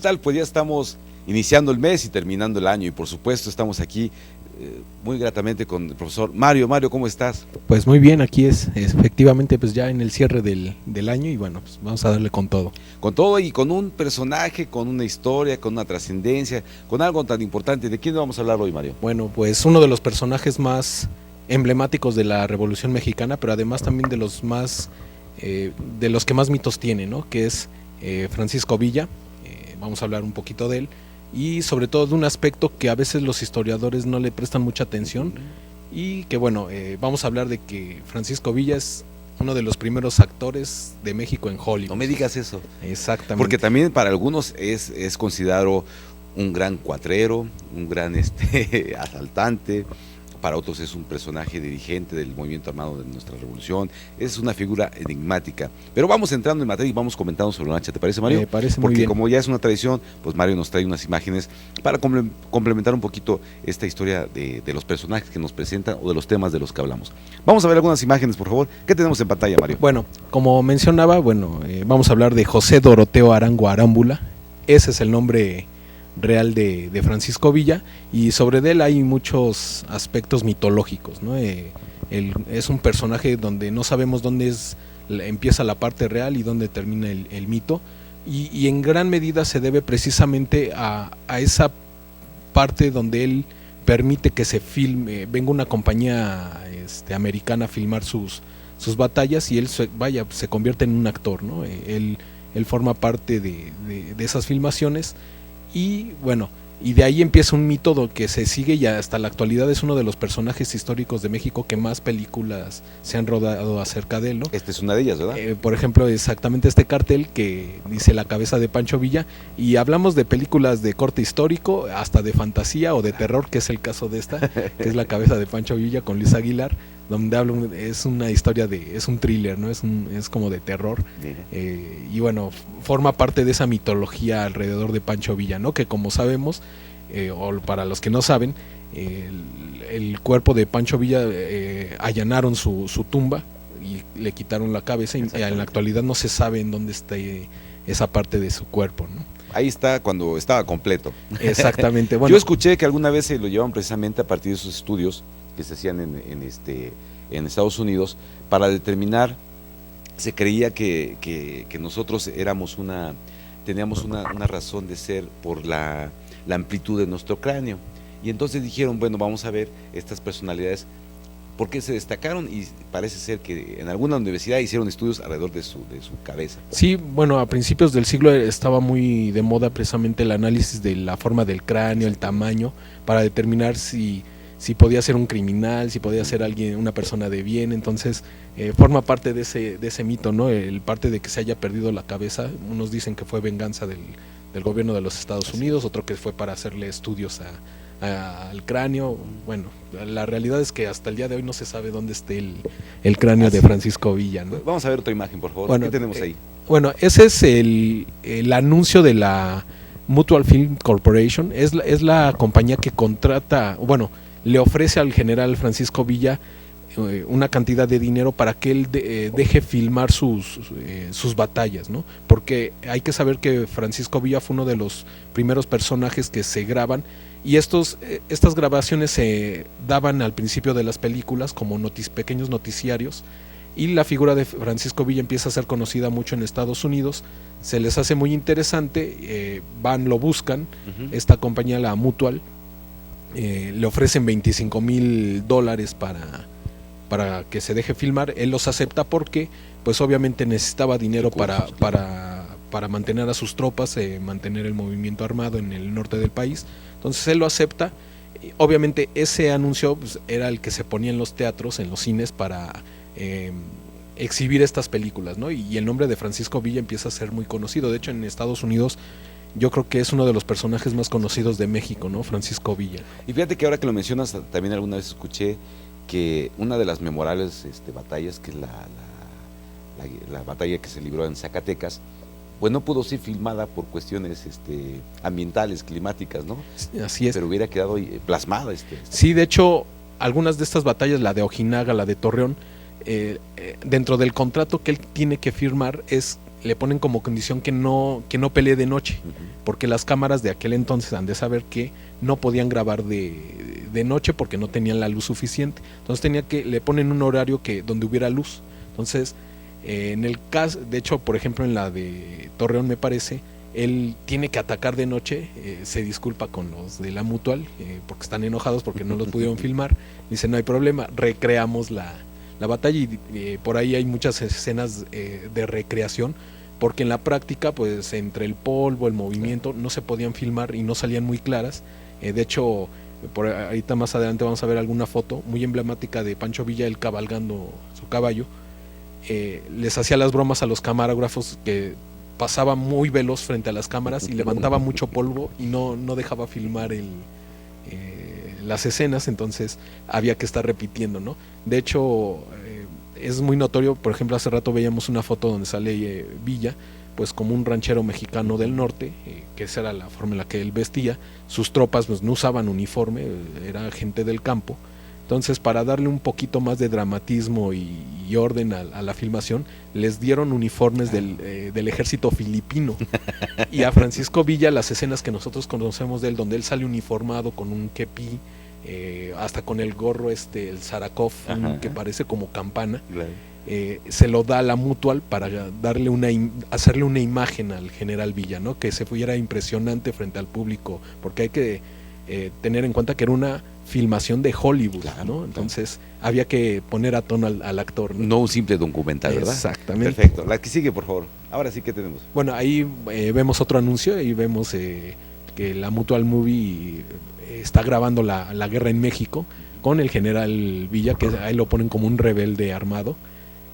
tal? Pues ya estamos iniciando el mes y terminando el año y por supuesto estamos aquí muy gratamente con el profesor Mario. Mario, ¿cómo estás? Pues muy bien, aquí es efectivamente pues ya en el cierre del año y bueno, pues vamos a darle con todo. Con todo y con un personaje, con una historia, con una trascendencia, con algo tan importante. ¿De quién vamos a hablar hoy, Mario? Bueno, pues uno de los personajes más emblemáticos de la Revolución Mexicana, pero además también de los más de los que más mitos tiene, ¿no? Que es Francisco Villa. Vamos a hablar un poquito de él y sobre todo de un aspecto que a veces los historiadores no le prestan mucha atención y que bueno, vamos a hablar de que Francisco Villa es uno de los primeros actores de México en Hollywood. No me digas eso. Exactamente. Porque también para algunos es considerado un gran cuatrero, un gran asaltante. Para otros es un personaje dirigente del movimiento armado de nuestra revolución. Es una figura enigmática. Pero vamos entrando en materia y vamos comentando sobre la marcha. ¿Te parece, Mario? Me parece muy Porque bien. como ya es una tradición, pues Mario nos trae unas imágenes para complementar un poquito esta historia de los personajes que nos presentan o de los temas de los que hablamos. Vamos a ver algunas imágenes, por favor. ¿Qué tenemos en pantalla, Mario? Bueno, como mencionaba, vamos a hablar de José Doroteo Arango Arámbula. Ese es el nombre real de Francisco Villa y sobre él hay muchos aspectos mitológicos, ¿no? Es un personaje donde no sabemos dónde empieza la parte real y dónde termina el mito y en gran medida se debe precisamente a esa parte donde él permite que se filme, venga una compañía americana a filmar sus batallas y él se convierte en un actor, ¿no? Él forma parte de esas filmaciones. Y bueno, y de ahí empieza un mito que se sigue y hasta la actualidad es uno de los personajes históricos de México que más películas se han rodado acerca de él, ¿no? Esta es una de ellas, ¿verdad? Por ejemplo, exactamente este cartel que dice La cabeza de Pancho Villa y hablamos de películas de corte histórico, hasta de fantasía o de terror, que es el caso de esta, que es La cabeza de Pancho Villa con Luis Aguilar, donde es una historia es un thriller, ¿no? Es como de terror. Y bueno, forma parte de esa mitología alrededor de Pancho Villa, ¿no? Que como sabemos, o para los que no saben, el cuerpo de Pancho Villa allanaron su tumba y le quitaron la cabeza y en la actualidad no se sabe en dónde está esa parte de su cuerpo, ¿no? Ahí está cuando estaba completo. Exactamente. Bueno, yo escuché que alguna vez se lo llevaban precisamente a partir de esos estudios que se hacían en Estados Unidos para determinar, se creía que nosotros teníamos una razón de ser por la amplitud de nuestro cráneo. Y entonces dijeron, bueno, vamos a ver estas personalidades, por qué se destacaron y parece ser que en alguna universidad hicieron estudios alrededor de su cabeza. Sí, bueno, a principios del siglo estaba muy de moda precisamente el análisis de la forma del cráneo, el tamaño, para determinar si podía ser un criminal, si podía ser una persona de bien. Entonces forma parte de ese mito, ¿no? El parte de que se haya perdido la cabeza. Unos dicen que fue venganza del gobierno de los Estados Unidos, otro que fue para hacerle estudios al cráneo. Bueno, la realidad es que hasta el día de hoy no se sabe dónde esté el cráneo de Francisco Villa, ¿no? Vamos a ver otra imagen, por favor. Bueno, ¿qué tenemos ahí? Bueno, ese es el anuncio de la Mutual Film Corporation. Es la compañía que contrata, bueno, le ofrece al general Francisco Villa una cantidad de dinero para que él deje filmar sus batallas, ¿no? Porque hay que saber que Francisco Villa fue uno de los primeros personajes que se graban y estas grabaciones se daban al principio de las películas como pequeños noticiarios y la figura de Francisco Villa empieza a ser conocida mucho en Estados Unidos, se les hace muy interesante, lo buscan, esta compañía, la Mutual, le ofrecen $25,000 para que se deje filmar. Él los acepta porque pues obviamente necesitaba dinero para mantener a sus tropas, mantener el movimiento armado en el norte del país. Entonces él lo acepta. Obviamente ese anuncio pues, era el que se ponía en los teatros, en los cines para exhibir estas películas, ¿no? Y el nombre de Francisco Villa empieza a ser muy conocido. De hecho, en Estados Unidos yo creo que es uno de los personajes más conocidos de México, ¿no? Francisco Villa. Y fíjate que ahora que lo mencionas, también alguna vez escuché que una de las memorables batallas, que es la batalla que se libró en Zacatecas, pues no pudo ser filmada por cuestiones ambientales, climáticas, ¿no? Así es. Pero hubiera quedado plasmada. Sí, de hecho, algunas de estas batallas, la de Ojinaga, la de Torreón, dentro del contrato que él tiene que firmar es le ponen como condición que no pelee de noche, porque las cámaras de aquel entonces han de saber que no podían grabar de noche porque no tenían la luz suficiente. Entonces le ponen un horario donde hubiera luz. Entonces, en el caso, de hecho, por ejemplo, en la de Torreón, me parece, él tiene que atacar de noche, se disculpa con los de la Mutual, porque están enojados porque no los pudieron filmar. Dice, no hay problema, recreamos la batalla, y por ahí hay muchas escenas de recreación, porque en la práctica, pues entre el polvo, el movimiento, no se podían filmar y no salían muy claras. De hecho, por ahorita más adelante vamos a ver alguna foto muy emblemática de Pancho Villa, él cabalgando su caballo. Les hacía las bromas a los camarógrafos que pasaba muy veloz frente a las cámaras y levantaba mucho polvo y no dejaba filmar las escenas, entonces había que estar repitiendo, ¿no? De hecho, es muy notorio, por ejemplo, hace rato veíamos una foto donde sale Villa, pues como un ranchero mexicano del norte, que esa era la forma en la que él vestía. Sus tropas pues no usaban uniforme, era gente del campo. Entonces, para darle un poquito más de dramatismo y orden a la filmación, les dieron uniformes del ejército filipino. Y a Francisco Villa, las escenas que nosotros conocemos de él, donde él sale uniformado con un kepi, hasta con el gorro el Zarakov, que parece como campana, claro. Se lo da a la Mutual para darle hacerle una imagen al general Villa, ¿no? Que se fuera impresionante frente al público, porque hay que tener en cuenta que era una filmación de Hollywood, claro, ¿no? Entonces había que poner a tono al actor, ¿no? No un simple documental, ¿verdad? Exactamente. Perfecto. La que sigue, por favor. Ahora sí que tenemos. Bueno, ahí vemos otro anuncio y vemos que la Mutual Movie está grabando la guerra en México con el general Villa, que ahí lo ponen como un rebelde armado.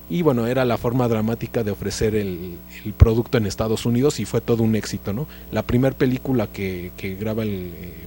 Y bueno, era la forma dramática de ofrecer el producto en Estados Unidos, y fue todo un éxito, ¿no? La primera película que graba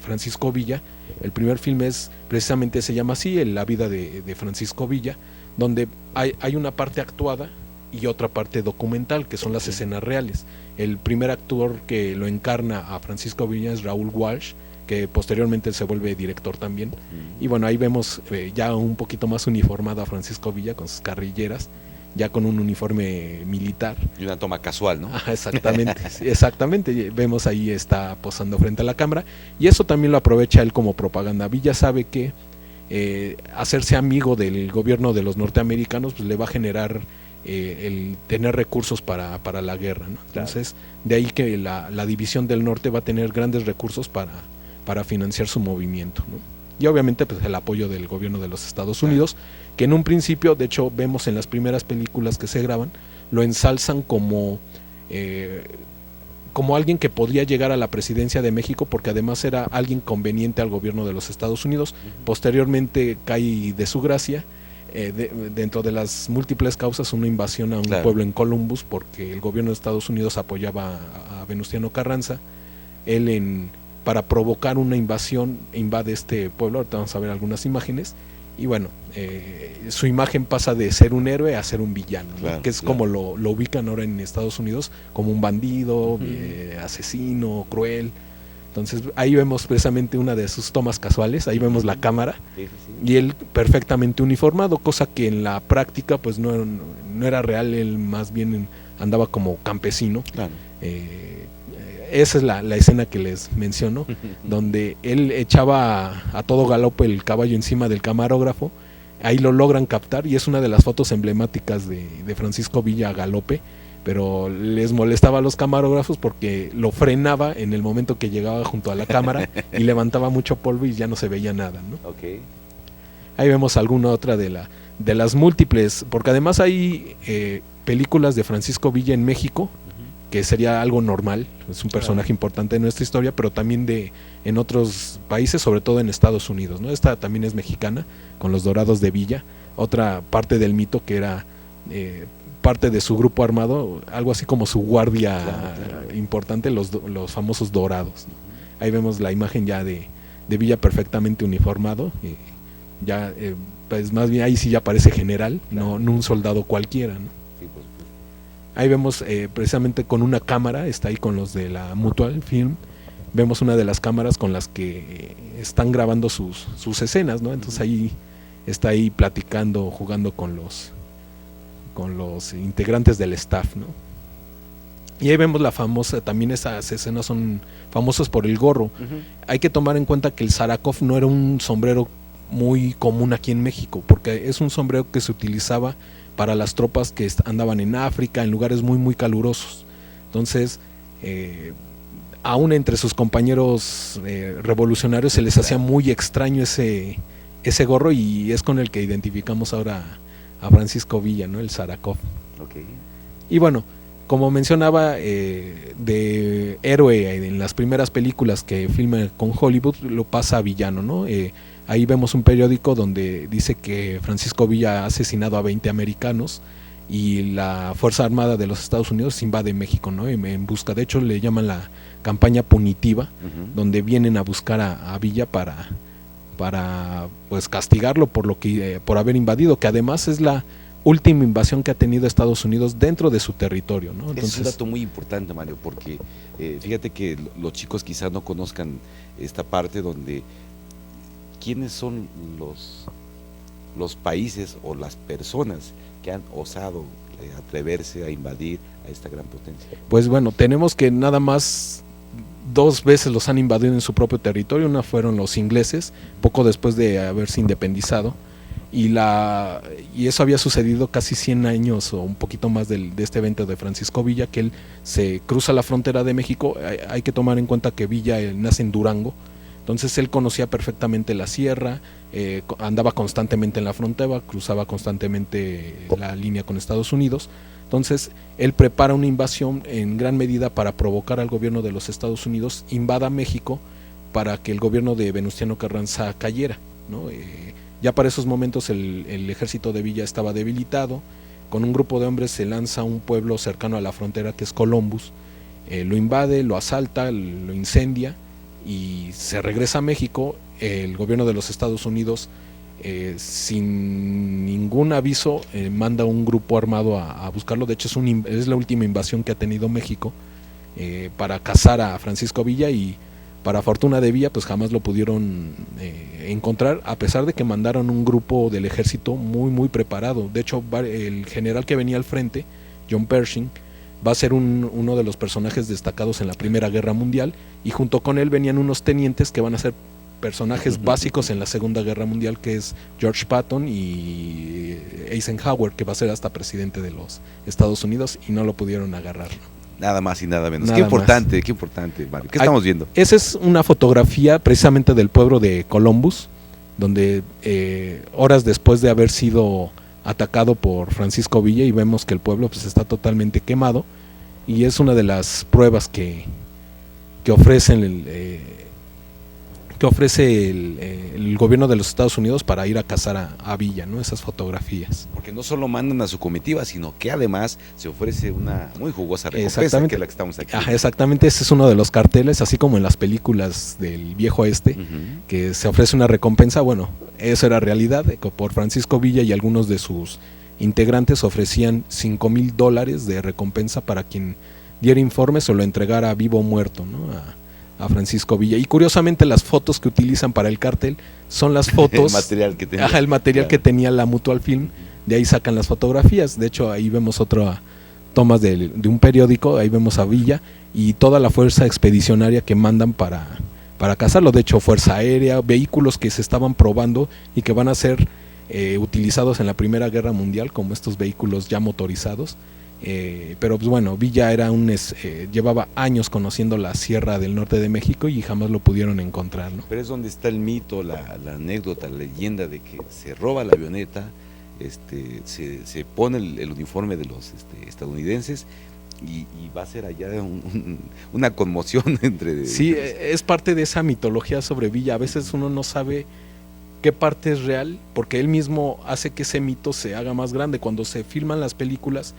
Francisco Villa, el primer filme precisamente se llama así, La vida de Francisco Villa, donde hay una parte actuada y otra parte documental, que son las escenas reales. El primer actor que lo encarna a Francisco Villa es Raúl Walsh, que posteriormente se vuelve director también. Y bueno, ahí vemos ya un poquito más uniformado a Francisco Villa con sus carrilleras, ya con un uniforme militar. Y una toma casual, ¿no? Exactamente, exactamente. Vemos ahí está posando frente a la cámara, y eso también lo aprovecha él como propaganda. Villa sabe que hacerse amigo del gobierno de los norteamericanos pues le va a generar el tener recursos para la guerra, ¿no? Entonces, claro, de ahí que la división del norte va a tener grandes recursos para financiar su movimiento, ¿no? Y obviamente pues el apoyo del gobierno de los Estados Unidos, que en un principio, de hecho vemos en las primeras películas que se graban, lo ensalzan como alguien que podría llegar a la presidencia de México, porque además era alguien conveniente al gobierno de los Estados Unidos. Posteriormente cae de su gracia, dentro de las múltiples causas, una invasión a un pueblo en Columbus, porque el gobierno de Estados Unidos apoyaba a Venustiano Carranza. Él para provocar una invasión invade este pueblo. Ahorita vamos a ver algunas imágenes, y bueno, su imagen pasa de ser un héroe a ser un villano, ¿no? Claro, que es como lo ubican ahora en Estados Unidos, como un bandido, asesino, cruel. Entonces ahí vemos precisamente una de sus tomas casuales, ahí vemos la cámara, y él perfectamente uniformado, cosa que en la práctica pues no era real. Él más bien andaba como campesino. Claro. Esa es la escena que les menciono, donde él echaba a todo galope el caballo encima del camarógrafo. Ahí lo logran captar, y es una de las fotos emblemáticas de Francisco Villa a galope, pero les molestaba a los camarógrafos porque lo frenaba en el momento que llegaba junto a la cámara y levantaba mucho polvo y ya no se veía nada, ¿no? Okay. Ahí vemos alguna otra de las múltiples, porque además hay películas de Francisco Villa en México, que sería algo normal, es un personaje importante en nuestra historia, pero también en otros países, sobre todo en Estados Unidos, ¿no? Esta también es mexicana, con Los Dorados de Villa, otra parte del mito que era parte de su grupo armado, algo así como su guardia importante, los famosos Dorados, ¿no? Ahí vemos la imagen ya de Villa perfectamente uniformado, ya pues más bien ahí sí ya parece general, no un soldado cualquiera, ¿no? Ahí vemos precisamente con una cámara, está ahí con los de la Mutual Film, vemos una de las cámaras con las que están grabando sus escenas, ¿no? Entonces ahí está ahí platicando, jugando con los integrantes del staff, ¿no? Y ahí vemos la famosa, también esas escenas son famosas por el gorro. Hay que tomar en cuenta que el Sarakov no era un sombrero muy común aquí en México, porque es un sombrero que se utilizaba para las tropas que andaban en África, en lugares muy muy calurosos. Entonces, aún entre sus compañeros revolucionarios se les hacía muy extraño ese gorro, y es con el que identificamos ahora a Francisco Villa, ¿no? El Sarakov. Okay. Y bueno, como mencionaba, de héroe en las primeras películas que filma con Hollywood, lo pasa a villano, ¿no? Ahí vemos un periódico donde dice que Francisco Villa ha asesinado a 20 americanos y la Fuerza Armada de los Estados Unidos invade México, ¿no? En busca, de hecho le llaman la campaña punitiva, donde vienen a buscar a Villa para pues castigarlo por haber invadido, que además es la última invasión que ha tenido Estados Unidos dentro de su territorio, ¿no? Entonces, es un dato muy importante, Mario, porque fíjate que los chicos quizás no conozcan esta parte donde quiénes son los países o las personas que han osado atreverse a invadir a esta gran potencia. Pues bueno, tenemos que nada más 2 veces los han invadido en su propio territorio. Una fueron los ingleses, poco después de haberse independizado, y eso había sucedido casi 100 años o un poquito más de este evento de Francisco Villa, que él se cruza la frontera de México. Hay que tomar en cuenta que Villa nace en Durango, entonces él conocía perfectamente la sierra, andaba constantemente en la frontera, cruzaba constantemente la línea con Estados Unidos. Entonces él prepara una invasión en gran medida para provocar al gobierno de los Estados Unidos, invada México para que el gobierno de Venustiano Carranza cayera, ¿no? Ya para esos momentos el ejército de Villa estaba debilitado. Con un grupo de hombres se lanza a un pueblo cercano a la frontera que es Columbus, lo invade, lo asalta, lo incendia y se regresa a México. El gobierno de los Estados Unidos, sin ningún aviso, manda un grupo armado a buscarlo. De hecho es la última invasión que ha tenido México, para cazar a Francisco Villa, y para fortuna de Villa pues jamás lo pudieron encontrar, a pesar de que mandaron un grupo del ejército muy muy preparado. De hecho el general que venía al frente, John Pershing, va a ser uno de los personajes destacados en la Primera Guerra Mundial, y junto con él venían unos tenientes que van a ser personajes básicos en la Segunda Guerra Mundial, que es George Patton y Eisenhower, que va a ser hasta presidente de los Estados Unidos, y no lo pudieron agarrar, ¿no? Nada más y nada menos. Nada qué importante, más. qué importante, Mario. ¿Qué estamos viendo? Esa es una fotografía precisamente del pueblo de Columbus, donde horas después de haber sido atacado por Francisco Villa, y vemos que el pueblo pues está totalmente quemado, y es una de las pruebas que ofrecen el gobierno de los Estados Unidos para ir a cazar a Villa, ¿no? Esas fotografías. Porque no solo mandan a su comitiva, sino que además se ofrece una muy jugosa recompensa, que es la que estamos aquí. Ajá, exactamente, ese es uno de los carteles, así como en las películas del viejo oeste, que se ofrece una recompensa. Bueno, eso era realidad, por Francisco Villa y algunos de sus integrantes ofrecían $5,000 de recompensa para quien diera informes o lo entregara vivo o muerto, ¿no? A Francisco Villa. Y curiosamente las fotos que utilizan para el cartel son las fotos, el material que tenía, el material que tenía la Mutual Film. De ahí sacan las fotografías. De hecho ahí vemos otra tomas de un periódico. Ahí vemos a Villa y toda la fuerza expedicionaria que mandan para cazarlo. De hecho, fuerza aérea, vehículos que se estaban probando y que van a ser utilizados en la Primera Guerra Mundial, como estos vehículos ya motorizados. Pero pues bueno, Villa llevaba años conociendo la sierra del norte de México y jamás lo pudieron encontrar, ¿no? Pero es donde está el mito, la anécdota, la leyenda de que se roba la avioneta, se pone el uniforme de los estadounidenses, y va a ser allá una conmoción entre... Sí, es parte de esa mitología sobre Villa. A veces uno no sabe qué parte es real, porque él mismo hace que ese mito se haga más grande. Cuando se filman las películas,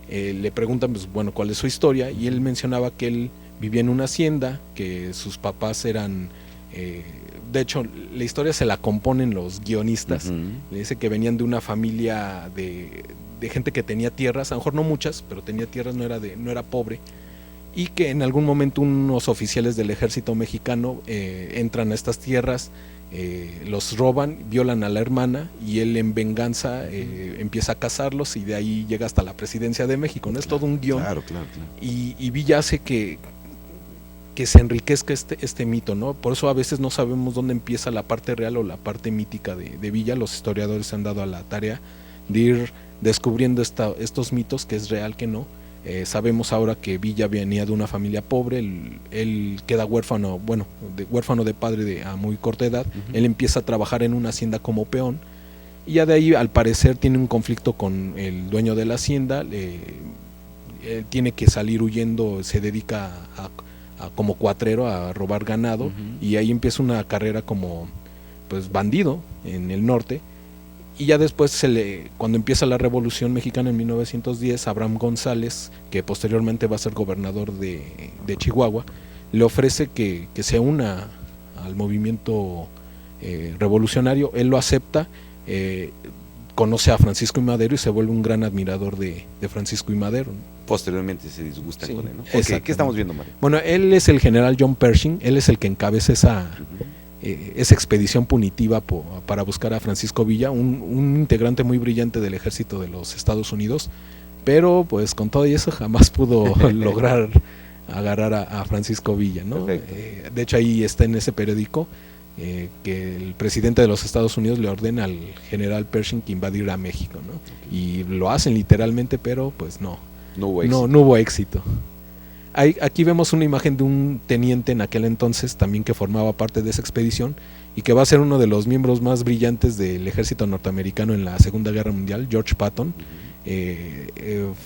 le preguntan, pues, bueno, cuál es su historia, y él mencionaba que él vivía en una hacienda, que sus papás eran, de hecho la historia se la componen los guionistas. Le dice que venían de una familia de gente que tenía tierras, a lo mejor no muchas, pero tenía tierras, no era pobre, y que en algún momento unos oficiales del ejército mexicano entran a estas tierras, los roban, violan a la hermana y él en venganza empieza a cazarlos y de ahí llega hasta la presidencia de México, ¿no? Es todo un guión. Claro. Y Villa hace que se enriquezca este mito, ¿no? Por eso a veces no sabemos dónde empieza la parte real o la parte mítica de Villa. Los historiadores se han dado a la tarea de ir descubriendo estos mitos, que es real, que no. Sabemos ahora que Villa venía de una familia pobre, él queda huérfano, huérfano de padre a muy corta edad. Él empieza a trabajar en una hacienda como peón y ya de ahí al parecer tiene un conflicto con el dueño de la hacienda, tiene que salir huyendo, se dedica como cuatrero a robar ganado y ahí empieza una carrera como pues bandido en el norte. Y ya después, cuando empieza la Revolución Mexicana en 1910, Abraham González, que posteriormente va a ser gobernador de Chihuahua, le ofrece que se una al movimiento revolucionario. Él lo acepta, conoce a Francisco I. Madero y se vuelve un gran admirador de Francisco I. Madero. Posteriormente se disgustan con él, ¿no? Okay, ¿Qué estamos viendo, Mario? Bueno, él es el general John Pershing, él es el que encabeza esa expedición punitiva para buscar a Francisco Villa, un integrante muy brillante del ejército de los Estados Unidos, pero pues con todo eso jamás pudo lograr agarrar a Francisco Villa, ¿no? De hecho ahí está en ese periódico que el presidente de los Estados Unidos le ordena al general Pershing que invadiera México, ¿no? Y lo hacen literalmente, pero pues no hubo éxito. Aquí vemos una imagen de un teniente en aquel entonces también que formaba parte de esa expedición y que va a ser uno de los miembros más brillantes del ejército norteamericano en la Segunda Guerra Mundial, George Patton.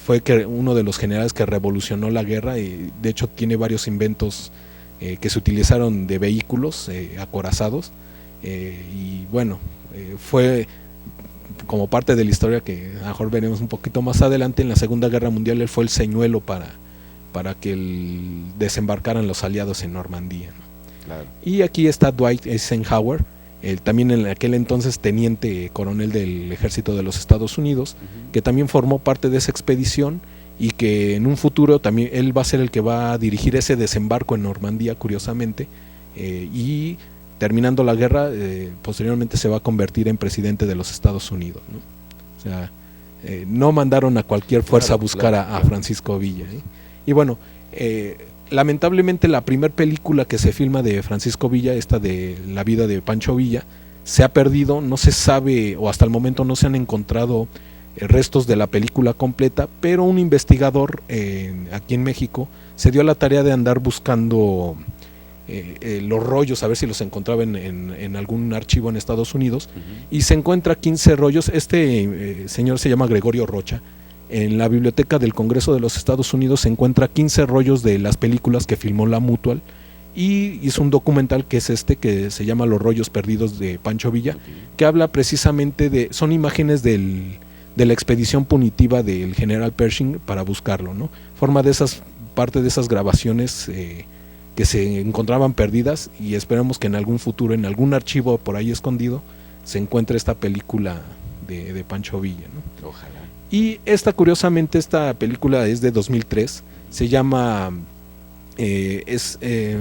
Fue uno de los generales que revolucionó la guerra y de hecho tiene varios inventos que se utilizaron de vehículos acorazados y bueno, fue como parte de la historia que a lo mejor veremos un poquito más adelante. En la Segunda Guerra Mundial él fue el señuelo para que desembarcaran los aliados en Normandía, ¿no? Claro. Y aquí está Dwight Eisenhower, también en aquel entonces teniente coronel del ejército de los Estados Unidos, que también formó parte de esa expedición y que en un futuro también él va a ser el que va a dirigir ese desembarco en Normandía, curiosamente, y terminando la guerra, posteriormente se va a convertir en presidente de los Estados Unidos, ¿no? O sea, no mandaron a cualquier fuerza a buscar a Francisco Villa, ¿eh? Y bueno, lamentablemente la primera película que se filma de Francisco Villa, esta de la vida de Pancho Villa, se ha perdido, no se sabe o hasta el momento no se han encontrado restos de la película completa, pero un investigador aquí en México se dio a la tarea de andar buscando los rollos, a ver si los encontraba en algún archivo en Estados Unidos, y se encuentra 15 rollos. Señor se llama Gregorio Rocha. En la biblioteca del Congreso de los Estados Unidos se encuentra 15 rollos de las películas que filmó la Mutual y hizo un documental que es que se llama Los rollos perdidos de Pancho Villa, que habla precisamente son imágenes de la expedición punitiva del general Pershing para buscarlo, ¿no? Forma parte de esas grabaciones que se encontraban perdidas y esperamos que en algún futuro, en algún archivo por ahí escondido, se encuentre esta película de Pancho Villa, ¿no? Ojalá. Y curiosamente, esta película es de 2003, se llama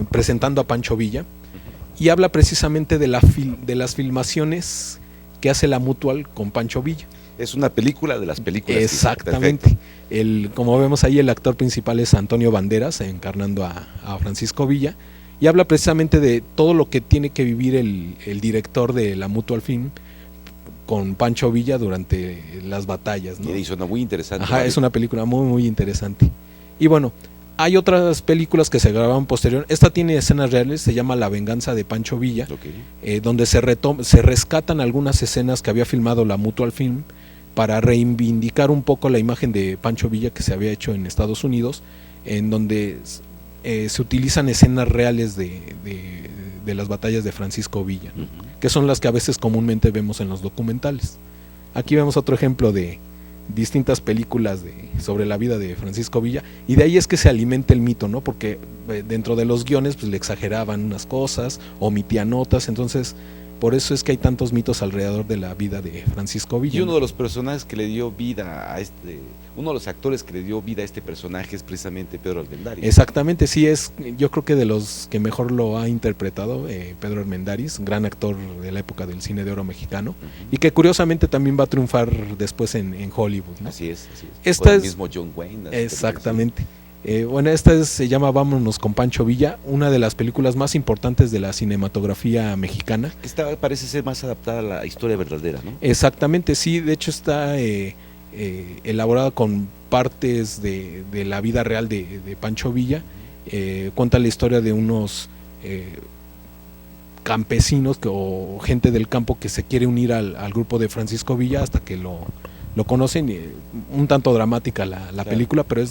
Presentando a Pancho Villa, y habla precisamente de las filmaciones que hace la Mutual con Pancho Villa. Es una película de las películas. Exactamente. Como vemos ahí, el actor principal es Antonio Banderas, encarnando a Francisco Villa, y habla precisamente de todo lo que tiene que vivir el director de la Mutual Film con Pancho Villa durante las batallas, ¿no? Y suena muy interesante. Ajá, es una película muy, muy interesante. Y bueno, hay otras películas que se grabaron posterior. Esta tiene escenas reales, se llama La venganza de Pancho Villa, donde se rescatan algunas escenas que había filmado la Mutual Film para reivindicar un poco la imagen de Pancho Villa que se había hecho en Estados Unidos, en donde se utilizan escenas reales de las batallas de Francisco Villa, ¿no? Que son las que a veces comúnmente vemos en los documentales. Aquí vemos otro ejemplo de distintas películas sobre la vida de Francisco Villa, y de ahí es que se alimenta el mito, ¿no? Porque dentro de los guiones pues le exageraban unas cosas, omitían notas, entonces por eso es que hay tantos mitos alrededor de la vida de Francisco Villa. Y uno de los personajes que le dio vida a uno de los actores que le dio vida a este personaje es precisamente Pedro Armendáriz. Exactamente, sí, yo creo que de los que mejor lo ha interpretado, Pedro Armendáriz, gran actor de la época del cine de oro mexicano, y que curiosamente también va a triunfar después en Hollywood, ¿no? Así es. Esta Con es, el mismo John Wayne. Exactamente. Bueno, se llama Vámonos con Pancho Villa, una de las películas más importantes de la cinematografía mexicana. Esta parece ser más adaptada a la historia verdadera, ¿no? Exactamente, sí, de hecho está elaborada con partes de la vida real de Pancho Villa. Cuenta la historia de unos campesinos o gente del campo que se quiere unir al grupo de Francisco Villa hasta que lo conocen. Un tanto dramática la claro. película, pero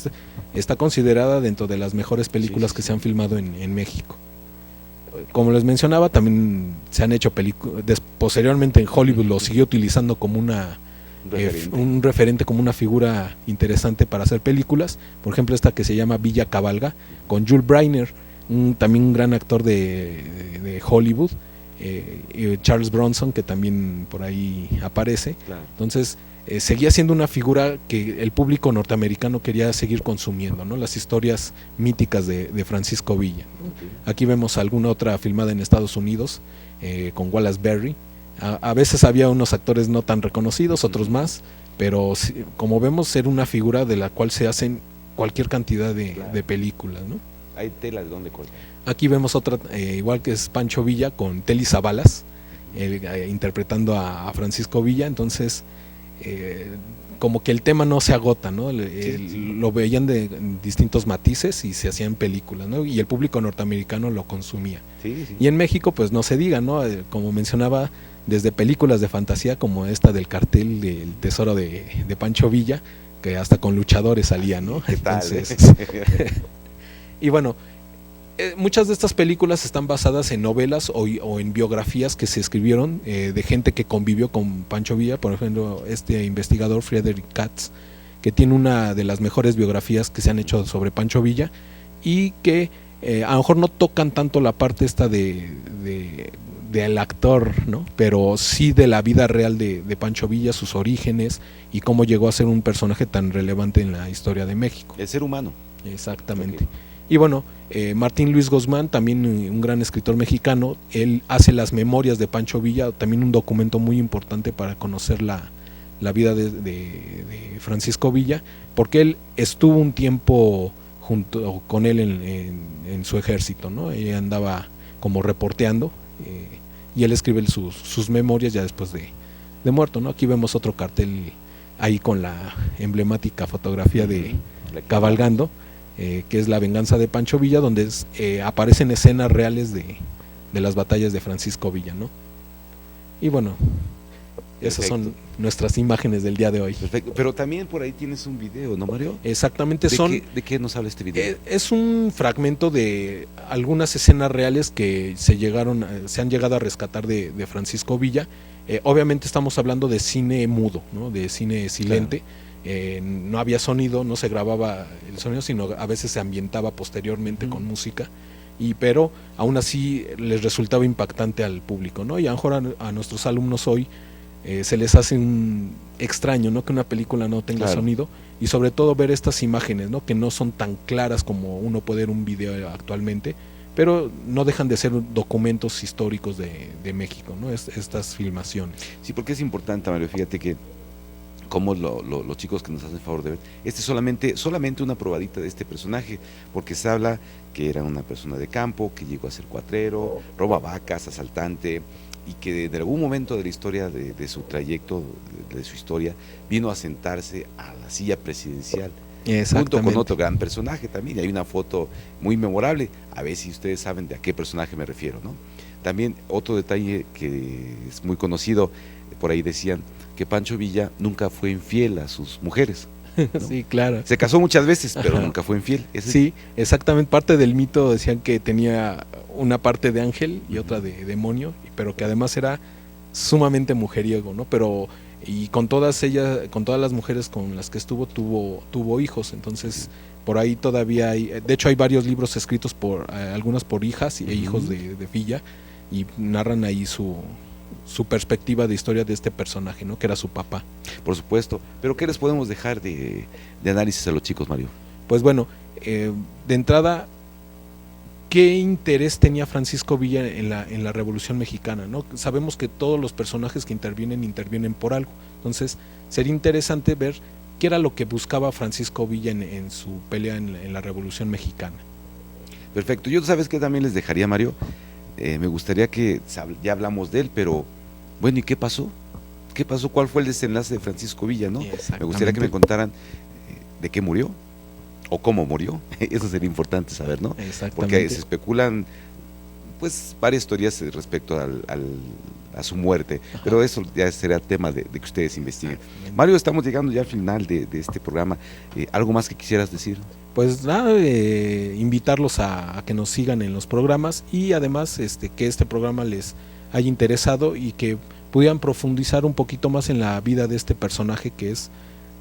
está considerada dentro de las mejores películas que se han filmado en México. Como les mencionaba, también se han hecho películas. Posteriormente en Hollywood lo siguió utilizando como un referente, como una figura interesante para hacer películas. Por ejemplo, esta que se llama Villa Cabalga, con Jules Briner, también un gran actor de Hollywood, y Charles Bronson, que también por ahí aparece. Claro. Entonces, seguía siendo una figura que el público norteamericano quería seguir consumiendo, ¿no? Las historias míticas de Francisco Villa, ¿no? Okay. Aquí vemos alguna otra filmada en Estados Unidos, con Wallace Berry. A veces había unos actores no tan reconocidos, otros más, pero como vemos, era una figura de la cual se hacen cualquier cantidad de películas, ¿no? Hay tela de dónde cortar. Aquí vemos otra, igual que es Pancho Villa, con Telly Savalas, interpretando a Francisco Villa. Entonces, como que el tema no se agota, ¿no? Lo veían de distintos matices y se hacían películas, ¿no? Y el público norteamericano lo consumía. Sí. Y en México, pues no se diga, ¿no? Como mencionaba, desde películas de fantasía como esta del cartel del Tesoro de Pancho Villa, que hasta con luchadores salía, ¿no? ¿Qué tal? Entonces, y bueno, muchas de estas películas están basadas en novelas o en biografías que se escribieron de gente que convivió con Pancho Villa. Por ejemplo, este investigador Friedrich Katz, que tiene una de las mejores biografías que se han hecho sobre Pancho Villa, y que a lo mejor no tocan tanto la parte esta del actor, ¿no? Pero sí de la vida real de Pancho Villa, sus orígenes y cómo llegó a ser un personaje tan relevante en la historia de México. El ser humano. Exactamente. Okay. Y bueno, Martín Luis Guzmán, también un gran escritor mexicano, él hace las memorias de Pancho Villa, también un documento muy importante para conocer la vida de Francisco Villa, porque él estuvo un tiempo junto con él en su ejército, ¿no? Ella andaba como reporteando, y él escribe sus memorias ya después de muerto, ¿no? Aquí vemos otro cartel ahí con la emblemática fotografía de Cabalgando, que es La venganza de Pancho Villa, donde aparecen escenas reales de las batallas de Francisco Villa, ¿no? Y bueno, esas son nuestras imágenes del día de hoy. Perfecto, pero también por ahí tienes un video, ¿no, Mario? Exactamente. ¿De qué nos habla este video? Es un fragmento de algunas escenas reales que se han llegado a rescatar de Francisco Villa. Obviamente estamos hablando de cine mudo, ¿no? De cine silente. Claro. No había sonido, no se grababa el sonido, sino a veces se ambientaba posteriormente con música, pero aún así les resultaba impactante al público, ¿no? Y a lo mejor a nuestros alumnos hoy se les hace un extraño, ¿no? Que una película no tenga sonido, y sobre todo ver estas imágenes, ¿no? Que no son tan claras como uno puede ver un video actualmente, pero no dejan de ser documentos históricos de México, ¿no? Estas filmaciones. Sí, porque es importante, Mario, fíjate que como los chicos que nos hacen el favor de ver, solamente una probadita de este personaje, porque se habla que era una persona de campo, que llegó a ser cuatrero, roba vacas, asaltante, y que en algún momento de la historia de su trayecto, de su historia, vino a sentarse a la silla presidencial, junto con otro gran personaje también. Y hay una foto muy memorable, a ver si ustedes saben de a qué personaje me refiero, ¿no? También otro detalle que es muy conocido, por ahí decían que Pancho Villa nunca fue infiel a sus mujeres, ¿no? Sí, claro. Se casó muchas veces, pero nunca fue infiel. Sí, exactamente. Parte del mito decían que tenía una parte de ángel y otra de demonio, pero que además era sumamente mujeriego, ¿no? Y con todas las mujeres con las que estuvo, tuvo hijos. Entonces, por ahí todavía de hecho hay varios libros escritos algunas por hijas e hijos de Villa, y narran ahí su su perspectiva de historia de este personaje, ¿no? Que era su papá. Por supuesto. Pero ¿qué les podemos dejar de análisis a los chicos, Mario? Pues bueno, de entrada, ¿qué interés tenía Francisco Villa en la Revolución Mexicana, ¿no? Sabemos que todos los personajes que intervienen por algo. Entonces, sería interesante ver qué era lo que buscaba Francisco Villa en su pelea en la Revolución Mexicana. Perfecto. Yo, ¿sabes qué también les dejaría, Mario? Me gustaría que, ya hablamos de él, pero bueno, ¿y qué pasó? ¿Qué pasó? ¿Cuál fue el desenlace de Francisco Villa, no? Me gustaría que me contaran de qué murió o cómo murió. Eso sería importante saber, ¿no? Porque se especulan pues varias teorías respecto a su muerte. Ajá. Pero eso ya será tema de que ustedes investiguen. Mario, estamos llegando ya al final de este programa. ¿Algo más que quisieras decir? Pues nada, invitarlos a que nos sigan en los programas y además que este programa les haya interesado y que pudieran profundizar un poquito más en la vida de este personaje que es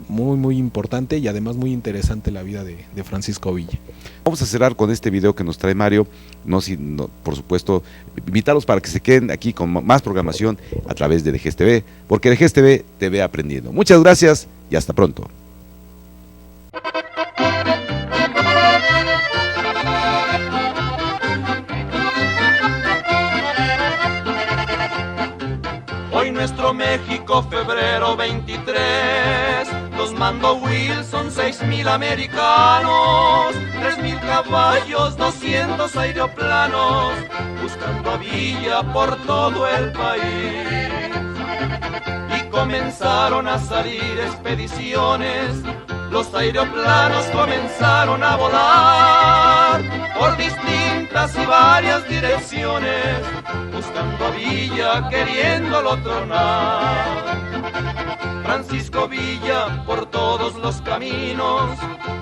muy muy importante y además muy interesante la vida de Francisco Villa. Vamos a cerrar con este video que nos trae Mario. Por supuesto, invitarlos para que se queden aquí con más programación a través de DGES TV, porque DGES TV te ve aprendiendo. Muchas gracias y hasta pronto. Hoy nuestro México, febrero 23, los mandó Wilson, 6,000 americanos, 3,000 caballos, 200 aeroplanos, buscando a Villa por todo el país. Y comenzaron a salir expediciones, los aeroplanos comenzaron a volar por distintas y varias direcciones, buscando a Villa, queriéndolo tronar. Francisco Villa por todos los caminos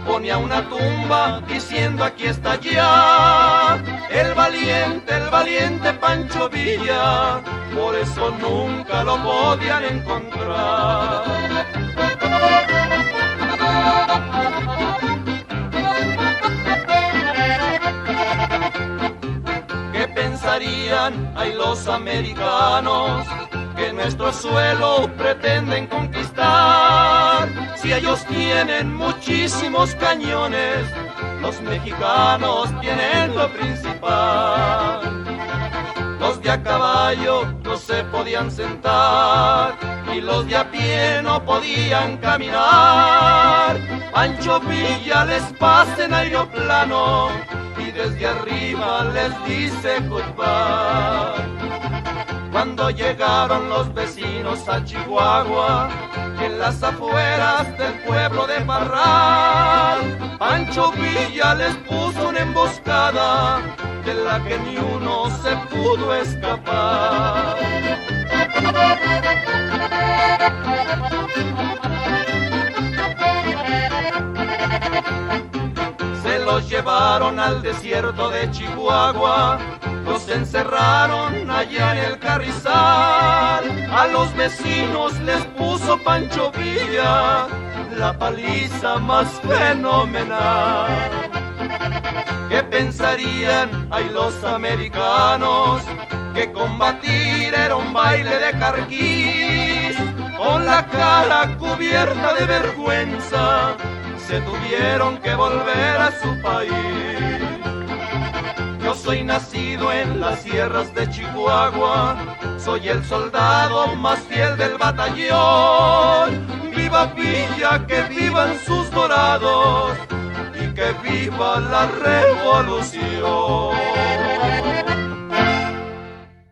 ponía una tumba diciendo aquí está ya el valiente Pancho Villa, por eso nunca lo podían encontrar. ¿Qué pensarían ay los americanos que nuestro suelo pretenden conquistar? Si ellos tienen muchísimos cañones, los mexicanos tienen lo principal. Los de a caballo no se podían sentar y los de a pie no podían caminar. Pancho Villa les pasa en aeroplano y desde arriba les dice goodbye. Cuando llegaron los vecinos a Chihuahua, en las afueras del pueblo de Parral, Pancho Villa les puso una emboscada de la que ni uno se pudo escapar. Se los llevaron al desierto de Chihuahua, los encerraron allá en el Carrizal. A los vecinos les puso Pancho Villa la paliza más fenomenal. ¿Qué pensarían ay los americanos? Que combatir era un baile de carquís. Con la cara cubierta de vergüenza se tuvieron que volver a su país. Yo soy nacido en las sierras de Chihuahua, soy el soldado más fiel del batallón. ¡Viva Villa, que vivan sus dorados y que viva la revolución!